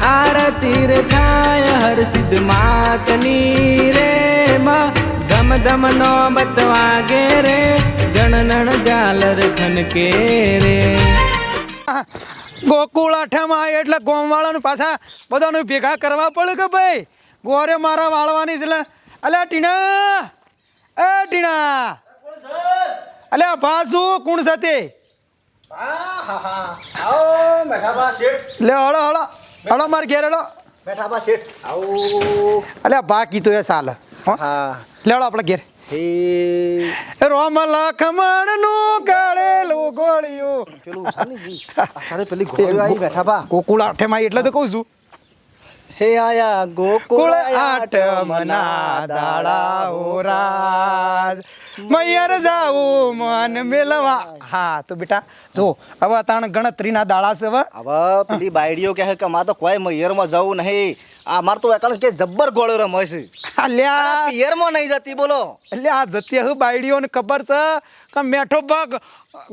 આરતી રે થાય હર સિદ્ધ માતની રે માં ધમ ધમ નો બતવાગે રે જણનણ ઝાલર ખનકે રે ગોકુળ આઠમાં આવે એટલે ગોમવાળાનું પાછા બધાનું ભેગા કરવા પડે કે ભાઈ ગોરે મારા વાળવાની છે અલ્યા ટીણા એ ટીણા અલ્યા બાજુ કોણ સાથે લે હળો હળો હળો માર ઘેર હળો અલ્યા બા કીધું એ સાલ લે હળો આપણે ઘેર રોમ લખમણ નું કાળેલું ગોળિયું ગોકુળ આઠમાં એટલે તો કહું છું હે આયા ગોકુળ આઠમના દાડા ઓ રાજ મૈયર જાવું મન મેલવા હા તો બેટા જો હવે તાણ ગણતરીના દાડા છે હવે પેલી બાયડીઓ કહે કે અમાર તો કોઈ મૈયરમાં જવું નહીં અમાર તો એકણ કે જબ્બર ગોળો રમે છે અલ્યા પિયરમાં નહીં જતી બોલો અલ્યા જતી હું બાયડીઓને ખબર છે કે મેઠો પગ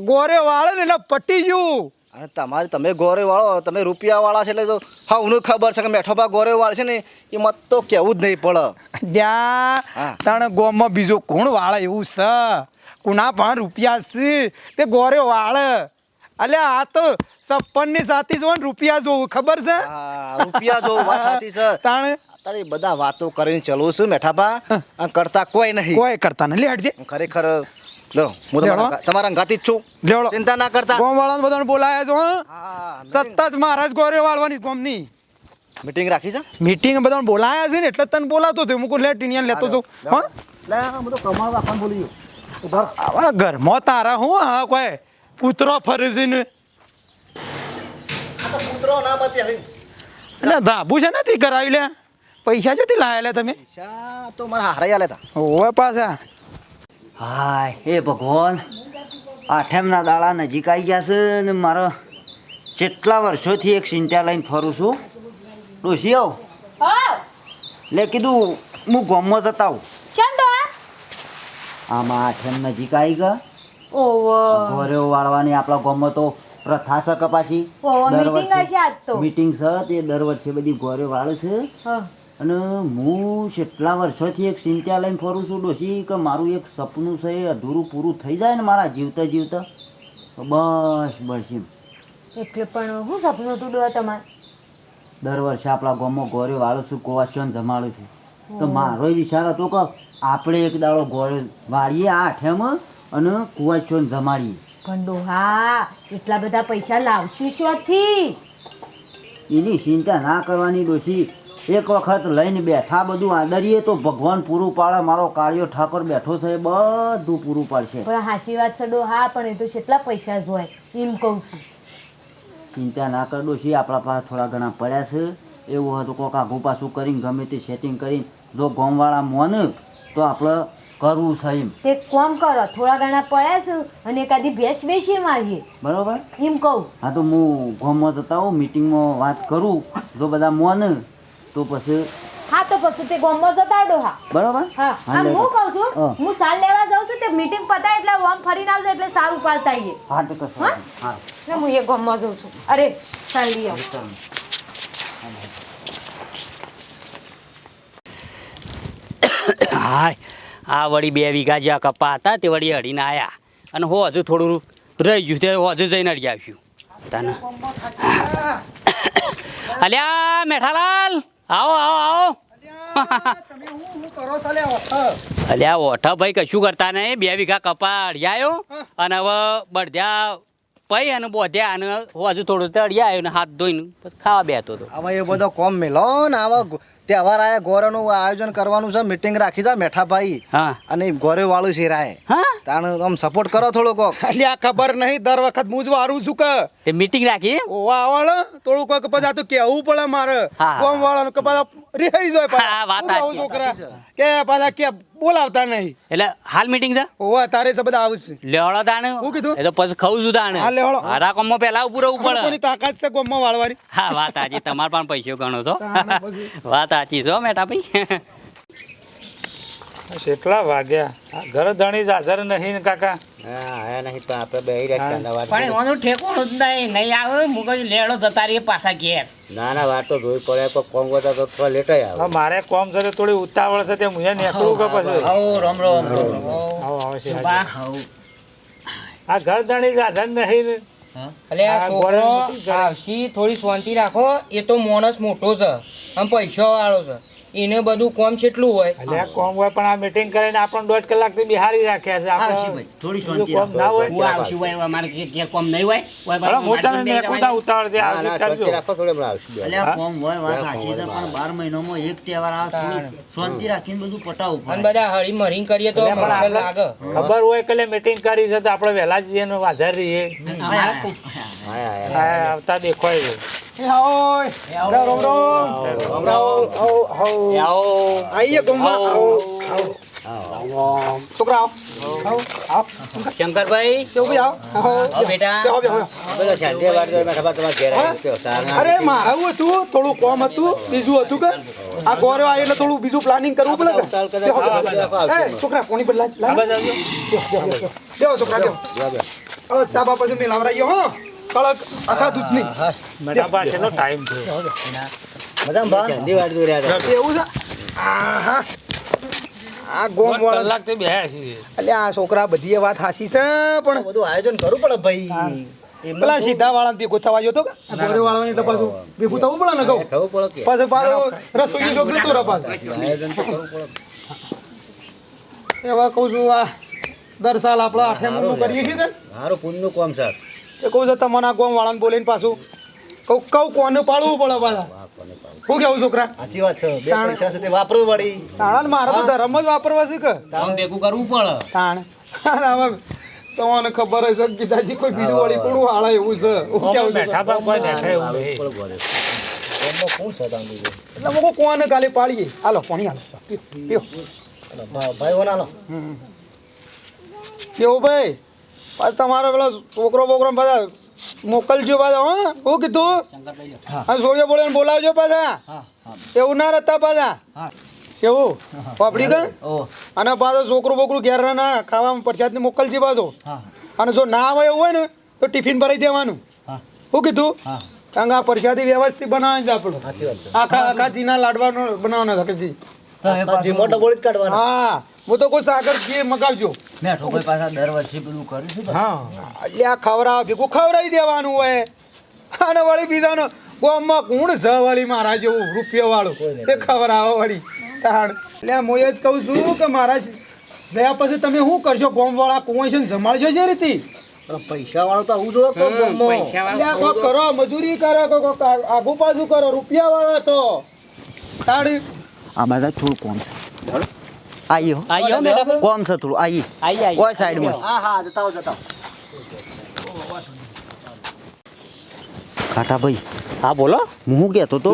ગોરે વાળે ને એટલે પટી ગયું અને તમારે તમે ગોરે વાળો તમે રૂપિયા વાળા છે એટલે તો હા ઉનું ખબર છે કે મેઠો પગ ગોરે વાળ છે ને એ મત તો કેવું જ નહીં પડે ત્યાં તાણે ગોમમાં બીજો કોણ વાળે એવું છે કોના પણ રૂપિયા છે તે ગોરે વાળે અલ્યા આ તો 56 ની સાથે જો રૂપિયા જોવું ખબર છે રૂપિયા જો વાત સાચી છે તાણે તારી બધા વાતો કરીને ચલું છું મેઠાપા કરતા કોઈ નહીં કોઈ કરતા નહીં લે હટજે ખરેખર લો હું તમારા ગાતી જ છું લેવડો ચિંતા ના કરતા ગોમ વાળાને બધાને બોલાયા છો સતત મહારાજ ગોરે વાળવાની ગોમની મીટિંગ રાખી છે મીટિંગ બધાને બોલાયા છે ને એટલે તને બોલાતો હતો હું લે ટીનિયન લેતો છું હા લે હું તો કમાવા રાખવાનું બોલી ગયો આવા ઘરમાં તારા હું હા કોઈ કૂતરો ફરે છે ને આ તો કૂતરો ના બચે હવે એટલે ધાબુ છે નથી કરાવી લે પૈસા જોતી લાયા લે તમે પૈસા તો મારા હારાઈ આલે તા ઓવે પાછા હાય હે ભગવાન આઠમના દાડા નજીક આવી ગયા છે ને મારો કેટલા વર્ષોથી એક ચિંતા લઈને ફરું છું ડોશી આવ લે કીધું હું ગામમાં જતા આવું આમાં આઠમ નજીક આવી ગયા ઘરે વાળવાની આપણા ગામમાં તો પ્રથા છે કપાસી મીટિંગ છે તે દર વર્ષે બધી ઘરે વાળે છે અને હું કેટલા વર્ષોથી એક ચિંતા લઈને ફરું છું ડોશી કે મારું એક સપનું છે એ અધૂરું પૂરું થઈ જાય ને મારા જીવતા જીવતા બસ બસ એમ એટલે પણ શું સપનું હતું ડોહા તમારે દર વર્ષે આપણા ગામમાં ગોરે વાળું છું કોવાશન જમાડું છું તો મારો વિચાર હતો કે આપણે એક દાડો ગોરે વાળીએ આ આઠેમાં અને કુવાશન જમાડીએ પણ ડોહા એટલા બધા પૈસા લાવશું ચોથી એની ચિંતા ના કરવાની ડોશી એક વખત લઈને બેઠા બધું આદરીએ તો ભગવાન પૂરું પાડે મારો કાર્યો ઠાકોર બેઠો છે એ બધું પૂરું પાડશે પણ હાચી વાત છે ડોહા પણ એ તો કેટલા પૈસા જ હોય એમ કહું છું ચિંતા ના કર ડોશી આપણા પાસે થોડા ઘણા પડ્યા છે એવું હતું કોક આઘું પાછું કરીને ગમે તે સેટિંગ કરીને જો ગામવાળા મોને તો આપણે કરવું છે એમ તે કોમ કરો થોડા ઘણા પડ્યા છે અને એકાદી ભેંસ બેસી મારીએ બરાબર એમ કહું હા તો હું ગામમાં જતા હોઉં મીટિંગમાં વાત કરું જો બધા મોને તો પછી હા તો પછી તે ગામમાં જતા ડોહા બરાબર હા હું કહું છું હું સાલ લેવા જાઉં છું તે મીટિંગ પતાય એટલે ઓમ ફરીને આવજો એટલે સારું પાડતા આવીએ હા તો કશું હા ને હું એ ગામમાં જાઉં છું અરે સાલ લઈ આવું હાય આ વળી 2 વીઘા જ્યાં કપા હતા તે વળી હળીને આવ્યા અને હો હજુ થોડું રહી ગયું તે હજુ જઈને હળી આવ્યું તને અલ્યા મેઠાલાલ આવો આવો આવો અલ્યા ઓઠા ભાઈ કશું કરતા નહીં 2 વીઘા કપા હળિયાયો અને હવે બળદ્યા પઈ અને બોધ્યા અને હજુ થોડું તળિયા આવ્યો ને હાથ ધોઈને ખાવા બેઠો હતો હવે એ બધો કોમ મેલો ને આવા તહેવાર આયા ગોરેનું આયોજન કરવાનું છે મીટિંગ રાખી છે મેઠાભાઈ હા અને ગોરે વાળું છે રાય હા તાણ આમ સપોર્ટ કરો થોડો કોક અલ્યા ખબર નહીં દર વખત હું જ વારું છું કે તે મીટિંગ રાખી ઓવા આવળ થોડું કોક પછી તો કેવું પડે મારે હા. ગોમ વાળાનું કે પાછા રિહાઈ જાય હા, વાત પાછા સાચી. છોકરા કે પાછા કે બોલાવતા નહીં એટલે હાલ મીટિંગ છે ઓવા તારે છે બધા આવશે લેવડો તાણે હું કીધું? એ તો પછી ખાવું છું તાણે હા, લેવડો. હારા કોમમાં પહેલા ઉભું રહેવું કોની પડે તાકાત છે ગોમમાં વાળવાની હા વાત સાચી તમારે પણ પૈસો ગણો છો તાણે પછી. વાત સાચી છો મેઠા ભાઈ કેટલા વાગ્યા ઘર ધણી જ હાજર નહીં ને કાકા આયા નહીં પણ આપણે બેહી રહ્યા વાત પણ એનું ઠેકોણું જ નહીં આવે હું કહ્યું લેડો જતા રહીએ પાછા ઘેર ના ના વાત તો જોઈ પડે પણ કોમ કરતા તો થોડા લેટ આવે મારે કોમ છે થોડી ઉતાવળ છે તે મુજે નીકળવું કે પછી આવો રામ રામ બા, આ ઘરધણી સાધન નહીં ને એટલે આ આ છોકરો ગોળે આવશી થોડી શાંતિ રાખો એ તો માણસ મોટો છે આમ પૈસા વાળો છે એને બધું કોમ કેટલું હોય એટલે આ કોમ હોય પણ આ મીટિંગ કરીને આપણને 1.5 કલાકથી બિહારી રાખ્યા છે આપણે થોડી બીજું શાંતિ કોમ ના હોય હું આવશું હોય અમારે ઘેર કોમ નહીં હોય બરાબર, મોટા ને નેકુતા ઉતાવળ છે ના આવશે ના કરજો રાખો થોડે હમણાં આવશું એટલે આ કોમ હોય વાત સાચી છે પણ 12 મહિનામાં એક તહેવાર આવે થોડું શાંતિ રાખીને બધું પટાવવું અને પડે બધા હળી મરી કરીએ તો એટલે પણ મચ્છર આપણે લાગે ખબર હોય કે મીટિંગ કરી છે તો આપણે વહેલા જઈએ ને વાજાર રહીએ આયા આ આવતા દેખાય છે રામ આઈએ ગમવા છોકરા આવો શંકરભાઈ કેવું ભાઈ આવો આવો બેટા બેહો, બેહો. બધો શાંતિ વાત તો મેઠા તમારા ઘેર આવ્યો છે તારા અરે મારા એવું હતું થોડું કોમ હતું બીજું હતું કે આ ગોરે આવે એટલે થોડું બીજું પ્લાનિંગ કરવું પડે કે ઉતાવળ કદાચ એ છોકરા કોની પર લાજ આ બાજુ આવજો. બેહો છોકરા બેહો અરે ચા બાપા મેં લાવરાયો હો કડક આખા દૂધની મેરા પાસેનો ટાઈમ છે મજામાં બા શાંતિ વાત કરી રહ્યા હતા એવું છે આહા આ ગોમ વાળા કલાકથી બેહ્યા છીએ એટલે આ છોકરા બધી વાત હાસી છે પણ બધું આયોજન કરવું પડે ભાઈ પેલા સીધા વાળા ભેગું થવા જો તો કે ગોરે વાળા એટલે પાછું ભેગું થવું પડે ને કહું થવું પડે કે પાછું રસોઈ જો જતો રહે પાછું આયોજન તો કરવું પડે એવા કહું છું આ દર સાલ આપણે આઠેમનું કરીએ છીએ ને મારું પુણ્યનું કામ છે એ કહું છું તમને આ ગોમ વાળાને બોલીને પાછું કહું કોને પાડવું પડે પાછા શું કેવું છોકરા સાચી વાત છે બે પૈસા છે તે વાપરવું પડી તાણા મારે તો ધર્મ જ વાપરવા છે કે કામ ભેગું કરવું પડે તાણ હવે તમને ખબર હશે કે ગીતાજી કોઈ બીજું વળી કોણ હાળે એવું છે હું કેવું છું બેઠા પર કોઈ દેખાય એવું નહીં કોણ છે તાંદુ એટલે હું કહું કોને કાલે પાડીએ હાલો પાણી હાલો પીઓ ભાઈ હોના લો કેવું ભાઈ પાછું તમારો પેલો છોકરો બોકરો પાછા મોકલજો પાછા હા શું કીધું હા સોળિયો બોલે બોલાવજો પાછા એવું ના રહેતા પાછા કેવું પાપડી કે અને પાછો છોકરું બોકરું ઘેર ના ખાવામાં પ્રસાદની મોકલજી પાછો અને જો ના આવે એવું હોય ને તો ટિફિન ભરાઈ દેવાનું શું કીધું કારણ કે આ પ્રસાદી વ્યવસ્થિત બનાવવાની છે આપણું આખા આખા જીના લાડવાનો બનાવવાનો છે જે મોટો બોળી જ કાઢવાનો હા હું તો કોઈ સાગર ઘી મગાવજો મેઠો કોઈ પાછા દર વર્ષે પેલું કર્યું છે હા એટલે આ ખવડાવ ભેગું ખવડાવી દેવાનું હોય અને વળી બીજાનો ગામમાં કોણ છે વળી મારા જેવું રૂપિયા વાળું એ ખવડાવો વળી તાણ એટલે હું એ જ કહું છું કે મારા જયા પછી તમે શું કરશો ગામવાળા કોઈ છે ને સંભાળજો જે રીતે પૈસા વાળો તો આવું જોવે કોમ કોમમાં. એટલે આ કોક કરો મજૂરી કરો કોક આગુ પાછું કરો રૂપિયા વાળા તો તાળી આ બધા થોડું કોમ છે આઈએ હો આયો મેડમ કોમ છે થોડું આઈએ આઈ ઓય સાઈડમાં હા હા જતાઓ જતાઓ ખાટા ભાઈ હા બોલો હું શું કહેતો તો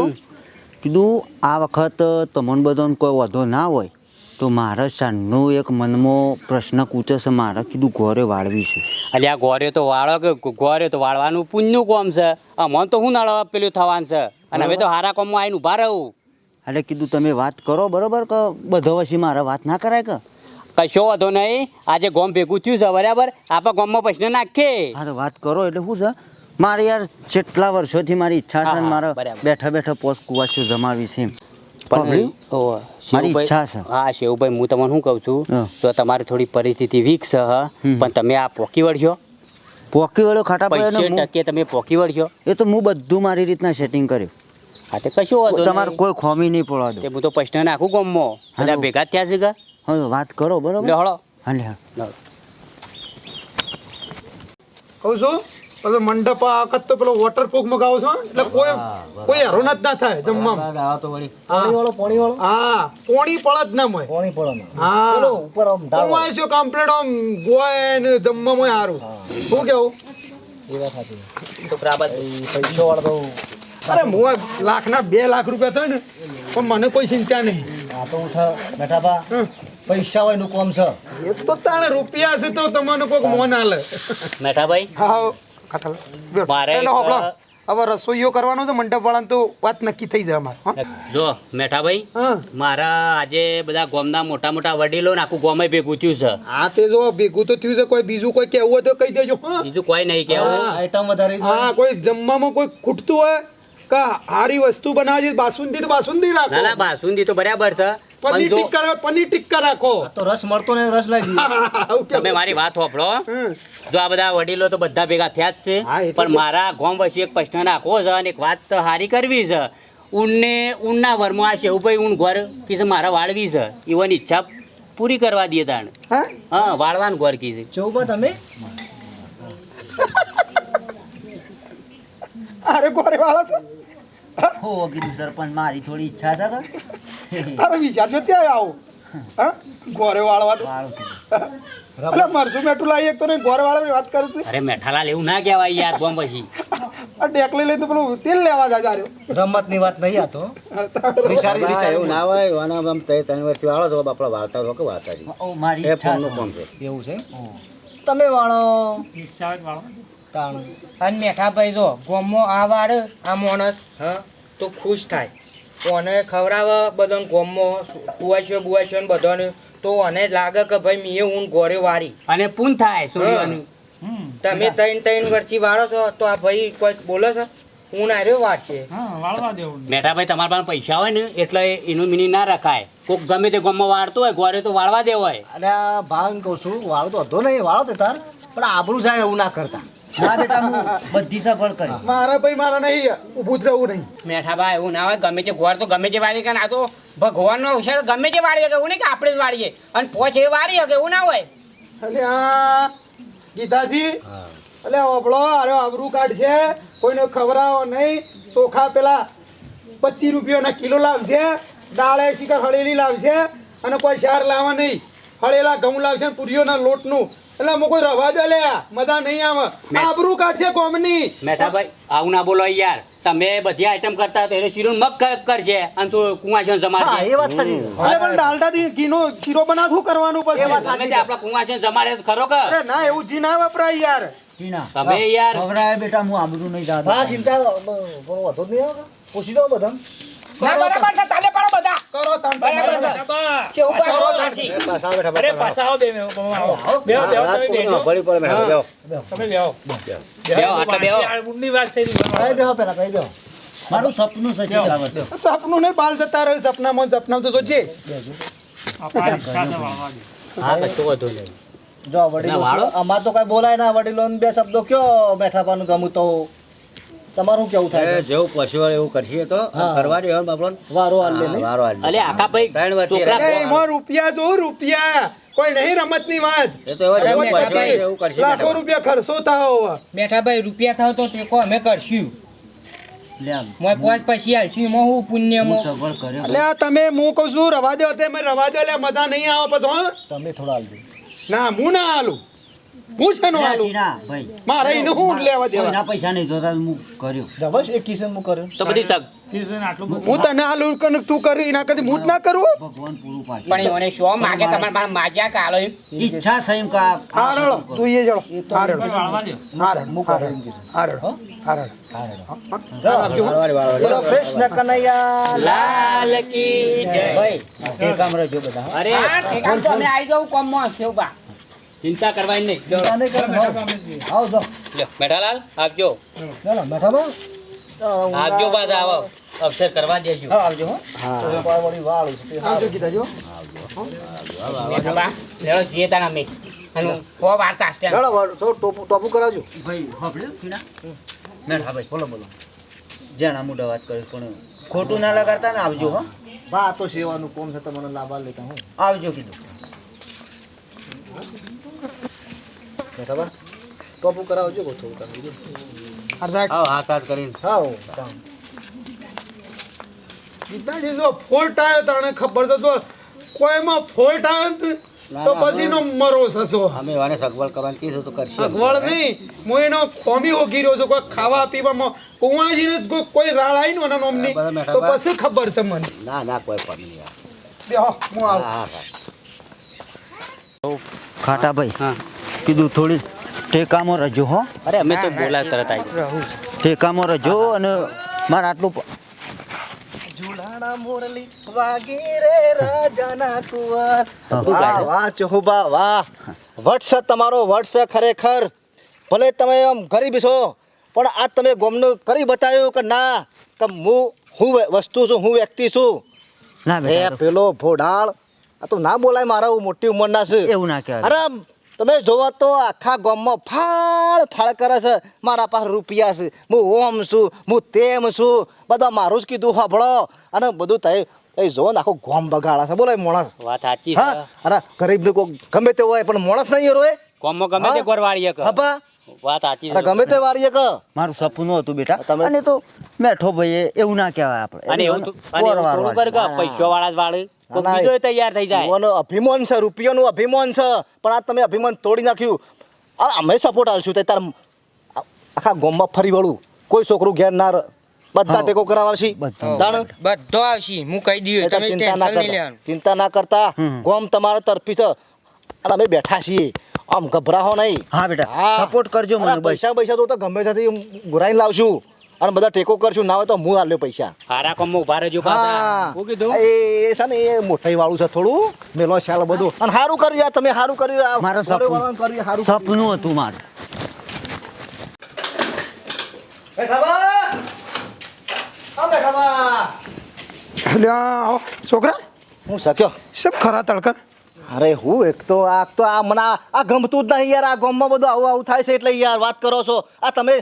કીધું આ વખત તમને બધાને કોઈ વધો ના હોય તો મારા સાંજનો એક મનમાં પ્રશ્ન પૂછે છે મારે કીધું ઘોરે વાળવી છે એટલે આ ગોરે તો વાળો કે ગોરે તો વાળવાનું પુણ્યનું કોમ છે મને તો શું નાળો પેલું થવાનું છે અને હવે તો હારા કોમમાં આવીને ઊભા રહું એટલે કીધું તમે વાત કરો બરોબર કે બધા વચ્ચે મારે વાત ના કરાય કે કશો વાંધો નહીં આજે ગોમ ભેગું થયું છે બરાબર આપણે ગોમમાં પૈસા નાખીએ હા તો વાત કરો એટલે શું છે મારે યાર કેટલા વર્ષોથી મારી ઈચ્છા છે હા, ને મારે બરાબર. બેઠા બેઠા પોસ્ટ કુવાસ્યો જમાડવી છે એમ પણ પકડ્યું? ઓહો, મારી શિવભાઈ- ઈચ્છા છે. હા શિવભાઈ હું તમને શું કહું છું હા. તો તમારી થોડી પરિસ્થિતિ વીક છે પણ તમે આ પોકી વળશો પોકી વળ્યો ખાટા ભાઈ પૈસે અને ટકે તમે પોકી વળશો એ તો હું બધું મારી રીતના સેટિંગ કર્યું હા તે કશું વાંધો તમારે નહીં. કોઈ ખોમી નહીં પડવા દો તે હું તો પૈસા નાખું ગોમમાં બધા હા. ભેગા જ થયા છે કે હવે વાત કરો બરોબર લે હળો હા લે કહું છું પછી મંડપ આ વખત તો પેલો વોટરપ્રૂફ મગાવો છો એટલે કોઈ હેરાન જ ના થાય જમવામાં આ તો વળી પાણી વાળો હા પોણી પળ જ ના મોય પાણી પડે હા ઉપર આમ ઢાળ હું આવીશું કમ્પ્લીટ આમ ગોય ને જમવામાં સારું શું કેવું પૈસા વાળો તો અરે હું લાખના 2 લાખ રૂપિયા થાય ને પણ મને કોઈ ચિંતા નહીં આ તો છે બેઠા પૈસા હોય નું કામ છે એ તો તાણે રૂપિયા છે તો તમને કોઈક મોન આલે મેઠાભાઈ હા કઠલ મારે એનો હોપળો. હવે રસોઈઓ કરવાનો છે મંડપવાળાને તો વાત નક્કી થઈ જાય અમારે હા જો મેઠાભાઈ હા મારા આજે બધા ગામના મોટા મોટા વડીલો ને આખું ગામે ભેગું થયું છે આ તે જો ભેગું તો થયું છે કોઈ બીજું કોઈ કહેવું હોય તો કહી દેજો હા બીજું કોઈ નહીં કેવું આઈટમ વધારે હા કોઈ જમવામાં કોઈ ખૂટતું હોય કા હારી વસ્તુ બનાવે છે બાસુંદી તો બાસુંદી ના ના રાખો બાસુંદી તો બરાબર છે પણ પનીર જો ટિક્કા પનીર ટિક્કા રાખો તો રસ મળતો ને રસ લઈ દઈએ આવું કેવું? તમે મારી વાત સાંભળો હમ. જો આ બધા વડીલો તો બધા ભેગા થયા જ છે હા, એ તો પણ છે. મારા ગામ વચ્ચે એક પ્રશ્ન નાખવો છે અને એક વાત તો હારી કરવી છે ઊનના વરમાં આ શેવુભાઈ ઊન ઘર કીધું મારા વાળવી છે ઈવન ઈચ્છા પૂરી કરવા દઈએ તાણ હા હા વાળવાનું ઘર કીધું ચૌબા તમે અરે ગોરે વાળા છે હો કીધું સરપંચ મારી થોડી ઈચ્છા છે કે અરે વિચારજો ત્યાં આવો હા ગોરે વાળવાનું વાળું કીધું. એટલે મરસું મેઠું લાવી એક તો નહીં ગોરે વાળાની વાત કરું છું અરે મેઠાલાલ એવું ના કહેવાય યાર ગામ પછી આ ડેકલી લઈ તો પેલું તેલ લેવા જાય રહ્યો રમતની વાત નહીં આ તો વિચારી વિચારી એવું ના હોય વાના આમ તે 3 વર્ષથી વાળો તો બાપડા વાળતા તો કે વાળતા જ. ઓ મારી એ ઈચ્છા ફોનનું છે. કામ છે. એવું છે તમે વાળો તાણ અને મેઠાભાઈ જો ગોમમાં આ વાળ આ માણસ હા તો ખુશ થાય ઓને ખવડાવે બધાને ગોમમાં કુવાશો બુવાશો ને બધાને તો મને લાગે કે ભાઈ મીએ ઊન ગોરે વારી અને પૂન થાય સૂર્યનું તમે 3 વર્ષથી વાળો છો તો આ ભાઈ કોઈ બોલે છે ઊન આર્યો વાળશે મેઠાભાઈ તમારા પાસે પૈસા હોય ને એટલે એનું મિની ના રખાય કોક ગમે તે ગામમાં વાળતો હોય ગોરે તો વાળવા દેવો હોય અને આ ભાવ એમ કહું છું વાળો તો હતો નહીં વાળો તે તાર પણ આબરું જાય એવું ના કરતા ના બેટા હું બધી સફળ કરી મારા ભાઈ મારા નહીં ઊભું જ રહેવું નહીં મેઠાભાઈ એવું ના હોય ગમે તે ઘોર તો ગમે તે વાળી કે આ તો ભગવાનનો અવસર ગમે તે વાળીએ કે એવું નહીં કે આપણે જ વાળીએ અને પોચ એ વાળીએ કે એવું ના હોય એટલે આ ગીતાજી એટલે ઓબળો અરે આબરૂ કાઢશે કોઈને ખવડાવો નહીં ચોખા પેલા 25 રૂપિયાના કિલો લાવશે દાળે શીખર હળેલી લાવશે અને કોઈ શાર લાવવા નહીં હળેલા ઘઉં લાવશે ને પૂરીઓના લોટનું એટલે અમે કોઈ રવા દે લે મજા નહીં આવે આબરૂ કાઢશે કોમની મેઠાભાઈ આવું ના બોલો યાર તમે બધી આઈટમ કરતા તો એને શીરો મગ કરશે અને શું કુંવાશન હા જમાડશે એ વાત સાચી છે. એટલે પણ ડાલડાથી ઘીનો શીરો બનાવ શું કરવાનું પછી ગમે તે આપણા કુંવાશન જમાડે તો ખરો કે અરે ના એવું જી ના વપરાય યાર ટીના તમે યાર ખવડાવે બેટા હું આબરૂ નહીં જાતો હા ચિંતા પણ વધુ જ નહીં આવે પૂછી દો બધા ના બરાબર છે તાલે પાડો બધા કરો તાન બરાબર છે છે ઉપર પાછી પાછા બેઠા અરે બેઠા પાછા આવો બે મેં બેહો બેહો તમે બેહો ભરી પડે બેઠા બેહો. તમે બેહો બેહો, આટલા બેહો. ઊંડી વાત છે કઈ બેહો પેલા કઈ બેહો મારું સપનું છે ચિત્રાવત સપનું નહીં બાલ જતા રહ્યું સપનામાં તો સોચે હા કશું વધુ નહીં જો વડીલો ના, વાળો. અમાર તો કઈ બોલાય ના વડીલો બે શબ્દો કયો બેઠા પાનું ગમું તો તમારું કેવું થાય જેવું પછી એવું કરશે તો કરવા દે બાપડો વારો હાલ લે વારો હાલ અલે આખા ભાઈ ત્રણ વર્ષથી છોકરા અરે એમાં રૂપિયા જો રૂપિયા કોઈ નહીં રમતની વાત એ તો એવા જેવું મેઠા પછી ભાઈ, એવું કરશે લાખો રૂપિયા ખર્ચો થાવ મેઠાભાઈ રૂપિયા થાવ તો ટેકો અમે કરશું લે આમ. મોય પોચ પછી હાલશું એમાં હું હું પુણ્યમાં સફળ કર્યો એટલે આ તમે હું કહું છું રવા દો તે મેં રવા દો એટલે મજા નહીં આવે પછી હો તમે થોડા હાલ દો ના હું ના હાલું હું છે નો લે હાલું ટીના ભાઈ મારે એનું હું લેવા દેવા કોઈના પૈસા નહીં જોતા હું કર્યો બસ એક કિશન હું કર્યો તો બધી સગ હું તને હાલું કને તું કરી એના કરતી હું જ ના કરું ભગવાન પૂરું પાડશે પણ એને શું માગે તમારા પાસે માજ્યા કે હાલો એમ ઈચ્છા છે એમ કા હા રડો જોઈએ જડો હા રડો હા રડો હા રડો હા રડો બોલો કૃષ્ણ કનૈયા લાલ કી જય. ભાઈ એ કામ રહેજો બધા હો. અરે હા ઠીક આમ તો અમે આવી જાઉં કોમમાં શેવબા ચિંતા કરવાની નહીં લ્યો, ચિંતા નહીં કરો, આવજો લ્યો. મેઠાલાલ આવજો ચાલો બેઠામાં આવજો પાછા આવો અવસર કરવા દેજો હા આવજો હો વળી વાળું છે આવજો ગીતાજી મેઠાબા લેડો જઈએ તાણ અમે અને કો વાર્તા છે ચાલો સૌ ટોપું કરાવજો ભાઈ સાંભળ્યું ટીના મેઠા ભાઈ બોલો બોલો જેના મોઢા વાત કરીશ પણ ખોટું ના લગાડતા ને આવજો હો બા આ તો સેવાનું કોમ છે તમને લાભ લેતા હું આવજો કીધું બેઠા બા ટોપું કરાવજો થોડું કરાવજો આવ હાથ હાથ કરીને હા ગીતાજી જો ફોલ્ટ આવ્યો તને ખબર તો જો કોઈમાં ફોલ્ટ આવ્યો ને તો પછી નો મરો સસો અમે વાને સગવડ કરવાની કીધું તો કરશે સગવડ નહીં હું એનો ખોમી હોગી રહ્યો છું કોઈ ખાવા પીવામાં કુંવાજીને જ કોઈ રાળ આવી નો નોમની બધા મેઠા તો બા. પછી ખબર છે મને ના ના કોઈ પણ નહીં બેહો હું આવું હા હા ખાટા ભાઈ હા કીધું થોડી ટેકામાં રજો હો અરે અમે તો બોલા તરત આવી ઠેકામાં રહેજો અને મારે આટલું ઝુલાણા મોરલી વાગે રે રાજાના કુંવર. વાહ વાહ ચહુબા વાહ. વટ્સ તમારો વટ્સ ખરેખર. ભલે તમે આમ ગરીબ છો પણ આ તમે ગોમનું કરી બતાવ્યું કે ના કે હું વસ્તુ છું, હું વ્યક્તિ છું. ના એ બેટા પેલો ભોડાળ આ તો ના બોલાય, મારા મોટી ઉંમરના છે. એવું ના કહેવાય. અરે તમે જોવો તો આખા ગામમાં ફાળ ફાળ કરે છે. મારા પાસે રૂપિયા છે, હું ઓમ છું, હું તેમ છું, બધા મારું જ કીધું સાંભળો. અને બધું તઈ જોવો ને આખો ગામ બગાડે છે. બોલો એ માણસ. વાત સાચી હા અરે ગરીબ કોઈ ગમે તે હોય પણ માણસ નહીં રોય. કોમમાં ગમે તે ગોર વાળીએ કે હપા વાત સાચી અરે ગમે તે વારીએ કે મારું સપનું હતું બેટા. તમે- અને તો મેઠો ભાઈ એવું ના કહેવાય આપણે. અને એવું થોડું કર કે પૈસો વાળા જ વાળે કોઈ ના, બીજો તૈયાર થઈ જાય. યુવાનો અભિમાન છે, રૂપિયાનું અભિમાન છે, પણ આ તમે અભિમાન તોડી નાખ્યું. અરે અમે સપોર્ટ આલશું તે તાર આખા ગામમાં ફરી વળું કોઈ છોકરું ઘેર ના રહે. બધા હા. ટેકો કરાવશે બધા. જાણ બધો આવશે હું કહી દઉં તમે ચિંતા ના ટેન્શન નહીં કરતા, લેવાનું. ચિંતા ના કરતા. હમ. ગામ તમારા તરફી છે અને અમે બેઠા છીએ. આમ ગભરાહો નહીં. હા બેટા હા. સપોર્ટ કરજો મને અરે બસ. પૈસા તો ગમે ત્યાંથી ગુરાઈને લાવશું અને બધા ટેકો કરશું. ના હોય તો હું આલ્યો પૈસા. હારા કોમમાં ઉભા રહેજો પાછા. હા શું કીધું એ છે ને એ મોટાઈ વાળું છે થોડું મેલો ખ્યાલ બધું. અને સારું કર્યું આ તમે, સારું કર્યું આ મારે ગોળેવાળાને કર્યું, સારું કર્યું. સપનું હતું મારું. બેઠાબા! આ બેઠાબા! એટલે આવો છોકરા હું શક્યો. સબ ખરા તડકા. અરે હું એક તો આ મને આ ગમતું જ નહીં યાર. આ ગામમાં બધું આવું થાય છે એટલે યાર વાત કરો છો. આ તમે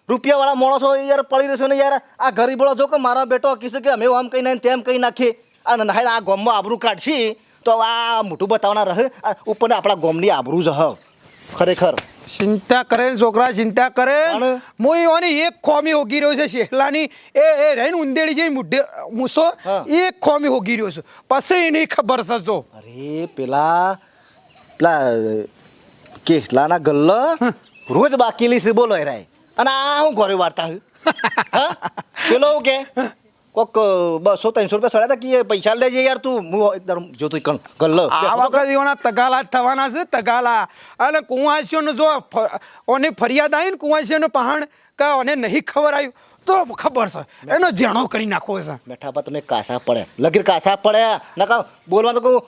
રૂપિયાવાળા માણસો યાર પડી રહેશો ને યાર. આ ગરીબોળો જો કે મારા બેટો કીધું કે અમે આમ કહી નાખીએ તેમ કહી નાખીએ. આ ગામમાં આબરૂ કાઢશી તો આ મોટું બતાવવાના રહે. આ ઉપર આપણા ગામની આબરૂ જ હ ખરેખર. ચિંતા કરે ને છોકરા ચિંતા કરે. પણ- હું એવાની એક ખોમી હોગી રહ્યો છે શેહલાની. એ રહીને ઉંદેડી જઈ મુઢે મૂસો હા. એક ખોમી હોગી રહ્યો છે. પછી એની ખબર છે જો અરે પેલા કેસલાના ગલ્લા રોજ બાકી છે બોલો રાય. અને આ હું ઘરે વાર્તા હું હા પેલો હું કે કોક 200-300 રૂપિયા સડ્યા હતા કે પૈસા લેજે યાર તું. હું જોતો ગલ્લો આ વખત એવાના તગાલા જ થવાના છે તગાલા. અને કુંવાસીઓને જો ઓની ફરિયાદ આવી ને કુંવાસીઓનો પહાણ કે ઓને નહીં ખબર આવ્યું તો ખબર છે એનો જેણો કરી નાખવો છે. બેઠા પા તમે કાસા પડે લગીર કાસા પડે નકા બોલવાનું કહું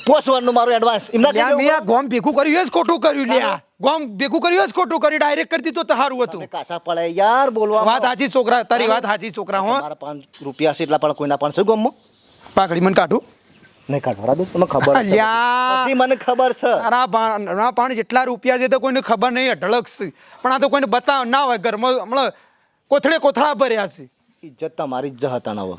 પોસવાનું મારું એડવાન્સ એમના લ્યા, મેં આ ગોમ ભેગું કર્યું એ જ ખોટું કર્યું લ્યા. ગોમ ભેગું કર્યું એ જ ખોટું કર્યું. ડાયરેક્ટ કરતી તો સારું હતું. કાસા પડે યાર બોલવા વાત સાચી છોકરા, તારી વાત સાચી છોકરા. હો મારા 5 રૂપિયા છે એટલા પણ કોઈના 500 ગમો પાકડી મને કાઢું. નહીં કાઢવા દો તમને ખબર છે. અલ્યા. બધી મને ખબર છે. તારા પાણ જેટલા રૂપિયા છે તો કોઈને ખબર નહીં અઢળક છે. પણ આ તો કોઈને બતાવ ના હોય ઘરમાં હમણાં કોથળા ભર્યા છે. ઇજ્જત તમારી જ હતા ને હવે.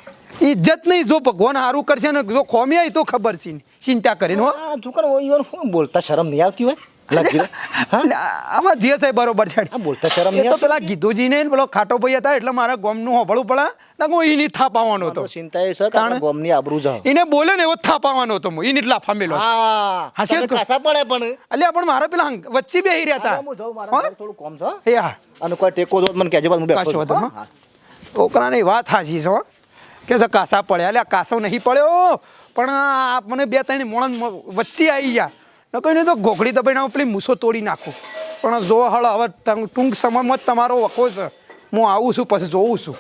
ઇજ્જત નહીં, જો ભગવાન સારું કરશે ને જો ખોમી આવી તો ખબર છે. ચિંતા કરીને હો. આ તું કર ઈવન હું બોલતા શરમ નહીં આવતી હોય લગી હા એટલે આમાં જે સાહેબ બરોબર છે. આ બોલતા શરમ એ નહીં તો પેલા ગીધુજીને ને પેલો ખાટો ભાઈ હતા એટલે મારા ગોમનું હોભળવું પડે ને હું એની થાપાવાનો હતો. આવતી ચિંતા એ છે કે આપણા ગામની આબરૂ જ એને બોલે ને એવો થાપાવાનો હતો હું એની લાફા મેલો. હા હા, છે જ તમે કાસા પડે પણ એટલે પણ મારા પેલા વચ્ચે બેહી રહ્યા હતા. હું જાઉં મારા ઘરે થોડું કોમ છે એ હા અને કોઈ ટેકો જો મને કહેજે બાદ હું બેઠો કાચો છું. હતો, હા, હા. હા. છોકરાની વાત સાચી છે હો. કે છે કાસા પડ્યા એટલે આ કાસો નહીં પડ્યો પણ આ મને 2-3 મોણ વચ્ચે આવી ગયા ન કહીને તો ગોખડી દબાઈને પેલી મૂસો તોડી નાખું. પણ જો હળ હવે ટૂંક સમયમાં જ તમારો વખો છે. હું આવું છું પછી જોઉં છું.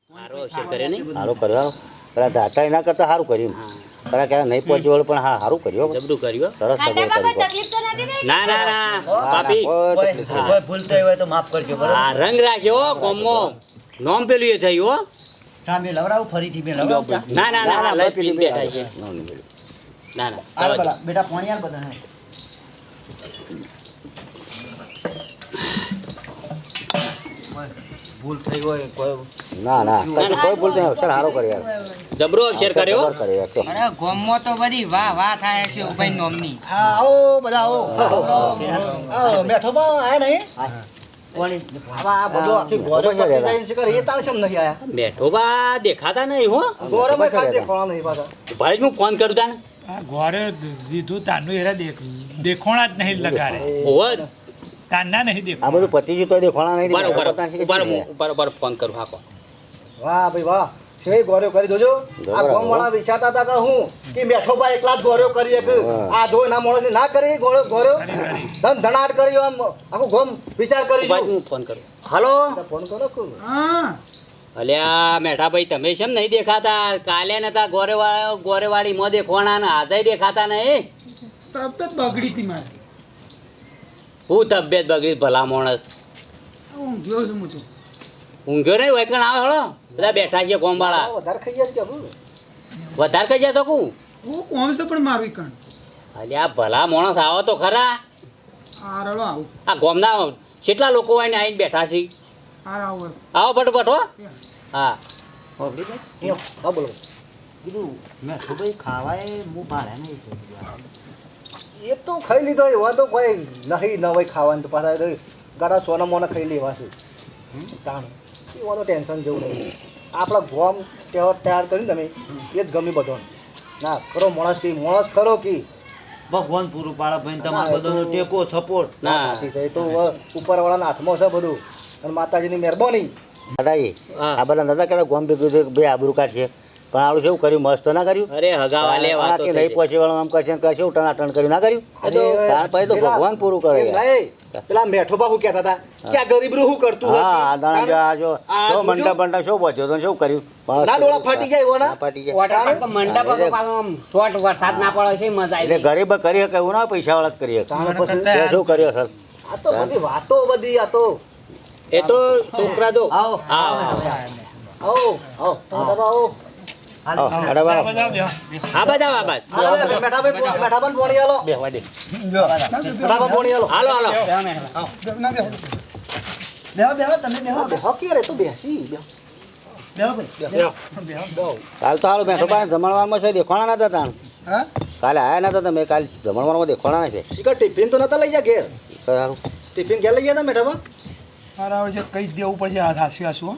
સારો અવસર કર્યો નહીં. સારું કર્યો. પેલા ધાટા ના કરતા સારું કર્યું. પેલા ક્યારે નહીં પહોંચ્યું વળે પણ હા સારું કર્યું. જબરું કર્યું. સરસ સગવડ કરી. તકલીફ તો નથી ને? ના ના ના પાપી કોઈ તકલીફ નહીં. કોઈ ભૂલ થઈ હોય તો માફ કરજો બરાબર. આ રંગ રાખ્યો કોમો નોમ પેલું એ થયું હો. સામે લવરાવું ફરીથી મેં લવરાવું. ના ના ના લઈ પીને બેઠા છે. ના ના આલે બલા બેટા પાણી આલ બધાને. ભૂલ થઈ હોય કોઈ ના ના કોઈ ભૂલ નહીં. અવસર સારો કર્યો યાર. જબરો અવસર કર્યો. બરાબર કર્યો યાર. તો અરે ગોમમાં તો બધી વાહ વાહ થાય છે ભાઈ નોમની. હા આવો બધા આવો આવો બેઠો બા આયા નહીં પાણી આવા આ બધું આખી ગોરે પતી જાય છે કે એ તાણ કેમ નહીં આયા બેઠો બા દેખાતા નહીં હો. ગોરે માં ખાલી દેખાણા નહીં પાછા ભાઈ હું ફોન કરું તાને. આ ઘરે દીધું તાનું એરા દેખોણા જ નહીં લગાડે ઓહો તાના નહીં આ દેખો બધું પતી ગયું તો દેખાણા નહીં. ઉભા રહો, ઉભા રહો. ઉભા રહો, હું ઉભા રહો, ફોન કરું. હા કોણ વાહ ભાઈ વાહ છે ગોર્યો કરી દેજો આ ગામવાળા વિચારતા હતા કે હું કે મેઠોબા એકલા જ ગોર્યો કરી એક આ જો ના માણસ ના કરી ગોર્યો ધન ધનાટ કર્યો આમ આખું ગામ વિચાર કરી ભાઈ હું ફોન કરું હલો ફોન કરો કે હા અલ્યા મેઠાભાઈ તમે કેમ નહીં દેખાતા કાલે નતા ગોરેવાડી માં દેખવાના ને આજે દેખાતા નહીં તબિયત બગડી હતી મારી હું તબિયત બગડી ભલા માણસ હું ગયો છું હું ઊંઘ્યો નહીં હોય કણ આવે હળો બધા બેઠા છે ગોમવાળા વધારે ખાઈ જાય કે હું વધારે કઈ જાય તો કું હું કોણ છે પણ મારું કણ અલ્યા ભલા માણસ આવો તો ખરા આ રડો આવું આ ગોમના કેટલા લોકો આવીને આવીને બેઠા છે આ આવું આવો ફટોફટ હો હા હા બોલો કીધું મેઠુભાઈ ખાવાય હું ભાડે નહીં એ તો ખાઈ લીધો એવા તો કોઈ નહીં ન હોય ખાવાનું તો પાછા ગાડા સોના મોના ખાઈ લેવા છે તાણ એવાનું ટેન્શન જેવું નહીં આપણા ગોમ તૈયાર કરીને તમે એ જ ગમી બધો ના કરો માણસ ખરો કે ભગવાન પૂરું પાડે ભાઈ તમારે બધો ટેકો સપોર્ટ ના સાચી છે એ તો ઉપરવાળાના હાથમાં છે બધું અને માતાજીની મહેરબાની દાદાજી આ બધા નતા કહેતા ગોમ ભેગું છે બે આબરૂ કાઢશે પણ આવડું શું કર્યું મસ્ત ના કર્યું અરે હગાવાલે વાતો કે થઈ નહીં પહોંચે વાળું આમ કરશે ને કરશે ટનાટણ કર્યું ના કર્યું ત્યાર પછી તો ભગવાન પૂરું કરે યાર. નહીં પેલા મેઠોબા શું કહેતા હતા કે આ ગરીબરું શું કરતું હા આ હતું? દાણા જો આ જો આ જો જોજો. મંટા શું પહોંચ્યો તો શું કર્યું બસ. ના ડોળા ફાટી જાય એવા ના? ના ફાટી જાય વોટર પાર્ક તો મંડપ હતો પાછો આમ શોર્ટ વરસાદ ના પડે છે મજા આવી એટલે ગરીબ કરી શકે એવું ના પૈસા વાળા જ કરી શકે તાણ પછી તે શું કર્યો સર આ તો બધી વાતો બધી આ તો એ તો છોકરા દો આવો. હા આવો આવો અરે વાહ. આ બધા આ બધા મેઠાભાઈ પોણી આલો બેહવા દે મેઠાભાઈ પોણી આલો હાલો હાલો ના બેહો બેહો કે રે તો બેસી બેહો કાલ તો હાલો બેઠો પાસે જમણવારમાં છે દેખવાના નતા તાણ હા કાલે આયા નતા તમે કાલે જમણવારમાં દેખવાના છે શીખર ટિફિન તો નતા લઈ જા ઘેર સારું ટિફિન ઘેર લઈ ગયા તા મેઠાભા મારા હવે જે કહી જ દેવું પડશે આ હાસી હાસું હો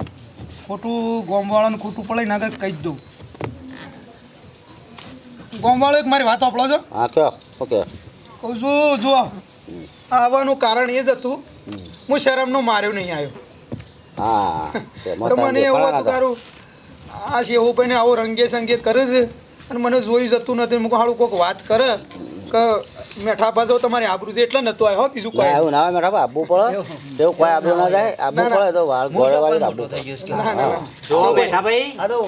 ખોટું ગોમવાળાનું ખોટું પડે ના કહી જ દઉં ગોમવાળો એક મારી વાત આપલો છો હા કયો ઓકે કહું છું જુઓ આવવાનું કારણ એ જ હતું હું શરમનો માર્યો નહીં આવ્યો હા તો મને એવું હતું તારું આ શેવુભાઈને આવો રંગે સંગે કરે છે અને મને જોઈ જતું નથી મૂકો હાળું કોઈક વાત કરે કે મેઠાભા તો તમારે આબરૂ છે એટલે નતું આવ્યો હો, બીજું કોઈ એવું ના મેઠા આપવું પડે તેવું કોઈ આપવું ના જાય આપવું પડે તો વાળ ઘોડે વાળી આપવું પડે ના ના જો બેઠા ભાઈ આ તો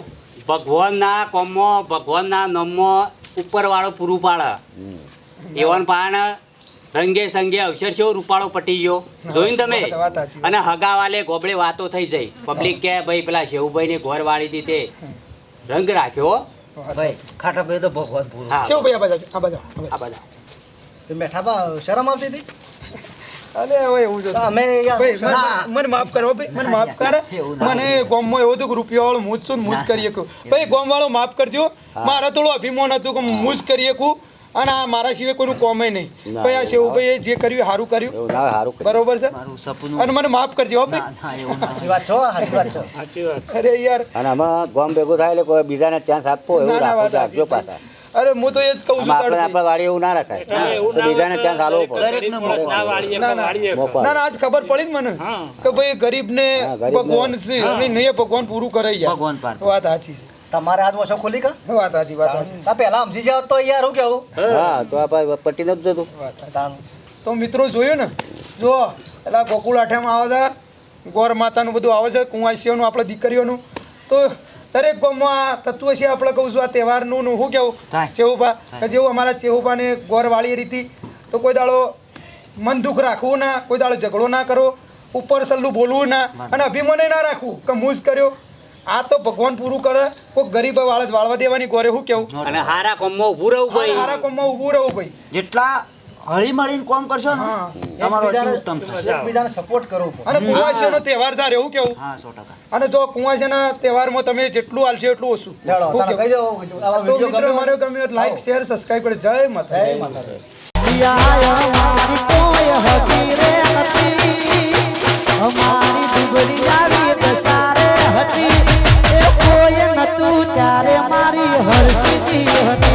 ભગવાનના કોમમાં ભગવાનના નામમાં ઉપરવાળો પૂરું પાડે એવન પાણ રંગે સંગે અક્ષર છે રૂપાળો પટી ગયો જોઈને તમે વાત સાચી. અને હગાવાલે ગોબડે વાતો થઈ જાય પબ્લિક કે ભાઈ પેલા શેવુભાઈ ને ઘોર વાળી દીધે રંગ રાખ્યો ભાઈ ખાટા ભાઈ તો ભગવાન પૂરું હા શેવુભાઈ આ બાજુ આ બધા તે મેઠાભા શરમ આવતી હતી અલે હવે એવું છે અમે યાર ભાઈ મને માફ કરો ભાઈ મને માફ કર મને ગામમાં એવું હતું કે રૂપિયા વાળું હું જ છું ને હું જ કરી શકું ભાઈ ગામ વાળો માફ કરજો મારે થોડું અભિમાન હતું કે હું જ કરી શકું અને આ મારા સિવાય કોઈનું કોમે નહીં ભાઈ આ શેવુભાઈ જે કર્યું સારું કર્યું એવું ના સારું કર્યું. બરોબર છે મારું સપનું અને મને માફ કરજો હો ભાઈ ના એવું ના સાચી વાત છો સાચી વાત છો સાચી વાત અરે યાર અને આમાં ગામ ભેગું થાય એટલે કોઈ બીજાને ચાન્સ આપવો એવું ના, ના, રાખો વાત રાખજો સાચી. પાછા અરે હું તો એ જ કહું છું આમાં આપણે તારું આપણા વાડી એવું ના રખાય તો બીજાને ચાન્સ આલવો પડે ના વાળીએ ના, ના. વાળીએ મોકો ના ના આજ ખબર પડી ને મને હા. કે ભાઈ ગરીબને હા, ગરીબને. ભગવાન છે અને નહીં ભગવાન પૂરું કરે યાર ભગવાન પાર વાત સાચી છે તમારે હાથ ઓછો ખોલી કા વાત સાચી વાત સાચી તા પહેલા સમજી જાવ તો યાર હું કેવું હા તો આપણે પટ્ટી નથી જતું વાત સાચી. તાણ તો મિત્રો જોયું ને જો પેલા ગોકુળ આઠામાં આવે છે ગોર માતાનું બધું આવે છે કુંવાસીઓનું આપણે દીકરીઓનું તો દરેક ગામમાં આ થતું હશે આપણે કહું છું આ તહેવારનું શું કેવું થાય. ચેહુભા કે જેવું અમારા ચેહુભાને ગોર વાળી રીતિ તો કોઈ દાડો મન દુઃખ રાખવું ના કોઈ દાડો ઝઘડો ના કરો ઉપર સલ્લું બોલવું ના અને અભિમાને ના રાખવું કે હું જ કર્યો આ તો ભગવાન પૂરું કરે કોઈ ગરીબ વાળવા દેવાની ગોરે શું કેવું અને હારા કોમમાં ઊભું રહેવું ભાઈ સારા કોમમાં ઊભું રહું ભાઈ જેટલા હળી મળીને કોમ કરશો ને હા. તમારો અતિ ઉત્તમ થશે એકબીજાને સપોર્ટ કરવો પડે અને કુંવાસીઓનો તહેવાર સારો એવું કેવું હા 100% અને જો કુંવાસીના તહેવારમાં તમે જેટલું હાલશો એટલું ઓછું લેડો શું તાણે કેવું? કહી દો આવા તો વિડિયો મિત્રો મારો ગમ્યો લાઈક શેર સબસ્ક્રાઇબ કરે જય માતા જય માતા અમારી દુબળી આવી દસારે હતી એ કોઈ નતું ત્યારે મારી હરસી હતી